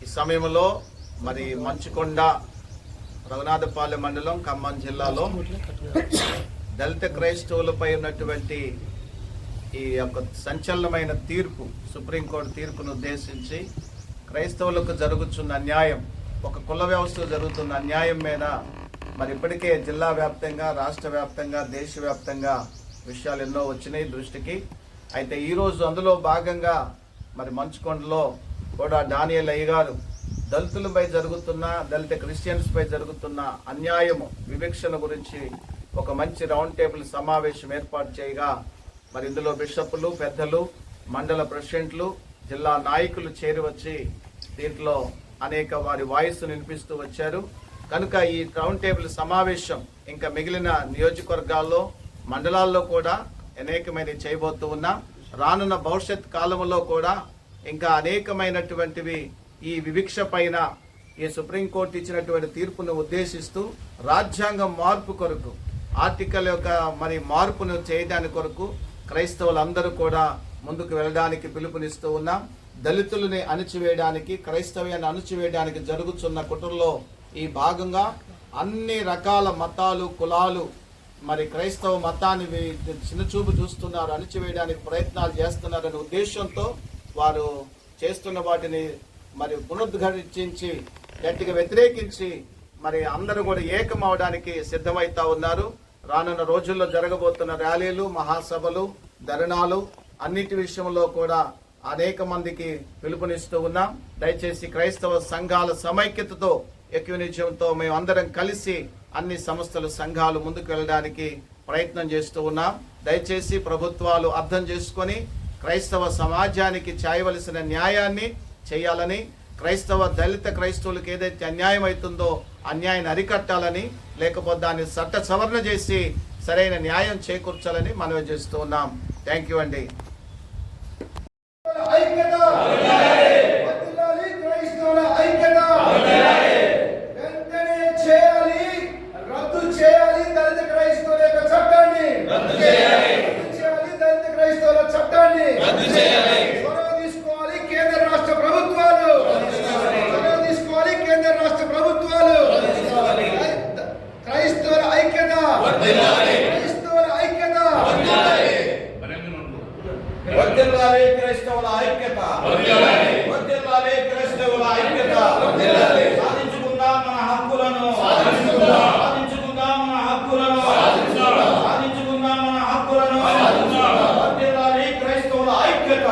ఈ సమయంలో మరి మంచుకొండ రఘునాథపాలెం మండలం ఖమ్మం జిల్లాలో దళిత క్రైస్తవులపై ఉన్నటువంటి ఈ యొక్క సంచలనమైన తీర్పు, సుప్రీంకోర్టు తీర్పును ఉద్దేశించి క్రైస్తవులకు జరుగుతున్న అన్యాయం, ఒక కుల వ్యవస్థ జరుగుతున్న అన్యాయం మీద మరి ఇప్పటికే జిల్లా వ్యాప్తంగా, రాష్ట్ర వ్యాప్తంగా, దేశవ్యాప్తంగా విషయాలు ఎన్నో వచ్చినాయి దృష్టికి. అయితే ఈరోజు అందులో భాగంగా మరి మంచుకొండలో కూడా డానియల్ అయ్య గారు దళితులపై జరుగుతున్న, దళిత క్రిస్టియన్స్ పై జరుగుతున్న అన్యాయము, వివక్షణ గురించి ఒక మంచి రౌండ్ టేబుల్ సమావేశం ఏర్పాటు చేయగా మరి ఇందులో బిషప్లు, పెద్దలు, మండల ప్రెసిడెంట్లు, జిల్లా నాయకులు చేరి వచ్చి దీంట్లో అనేక వారి వాయిస్ వినిపిస్తూ వచ్చారు. కనుక ఈ రౌండ్ టేబుల్ సమావేశం ఇంకా మిగిలిన నియోజకవర్గాల్లో, మండలాల్లో కూడా అనేకమైన చేయబోతూ ఉన్నాం. రానున్న భవిష్యత్ కాలంలో కూడా ఇంకా అనేకమైనటువంటివి ఈ వివక్ష పైన ఈ సుప్రీంకోర్టు ఇచ్చినటువంటి తీర్పును ఉద్దేశిస్తూ రాజ్యాంగం మార్పు కొరకు, ఆర్టికల్ యొక్క మరి మార్పును చేయడానికి కొరకు క్రైస్తవులందరూ కూడా ముందుకు వెళ్ళడానికి పిలుపునిస్తూ ఉన్నాం. దళితులని అణిచివేయడానికి, క్రైస్తవ్యాన్ని అణిచివేయడానికి జరుగుతున్న కుట్రలో ఈ భాగంగా అన్ని రకాల మతాలు, కులాలు మరి క్రైస్తవ మతాన్ని చిన్నచూపు చూస్తున్నారు, అణిచివేయడానికి ప్రయత్నాలు చేస్తున్నారనే ఉద్దేశంతో వారు చేస్తున్న వాటిని మరి పునరుద్ధరించి గట్టిగా వ్యతిరేకించి మరి అందరూ కూడా ఏకమవడానికి సిద్ధమవుతా ఉన్నారు. రానున్న రోజుల్లో జరగబోతున్న ర్యాలీలు, మహాసభలు, ధర్నాలు అన్నిటి విషయంలో కూడా అనేక మందికి పిలుపునిస్తూ ఉన్నాం. దయచేసి క్రైస్తవ సంఘాల సమైక్యతతో, ఎక్యూనిజంతో మేము అందరం కలిసి అన్ని సంస్థలు, సంఘాలు ముందుకు వెళ్ళడానికి ప్రయత్నం చేస్తూ ఉన్నాం. దయచేసి ప్రభుత్వాలు అర్థం చేసుకొని క్రైస్తవ సమాజానికి చేయవలసిన న్యాయాన్ని చేయాలని, దళిత క్రైస్తవులకు ఏదైతే అన్యాయం అవుతుందో అన్యాయాన్ని అరికట్టాలని, లేకపోతే దాన్ని చట్ట సవరణ చేసి సరైన న్యాయం చేకూర్చాలని మనవి చేస్తూ ఉన్నాం. థ్యాంక్ యూ అండి. వర్ధిల్లాలి క్రైస్తవుల ఐక్యత, వర్ధిల్లాలి క్రైస్తవుల ఐక్యత. సాధించుకుందాం మన హక్కులను, సాధించుకుందాం మన హక్కులను, సాధించుకుందాం మన హక్కులను. వర్ధిల్లాలి క్రైస్తవుల ఐక్యత.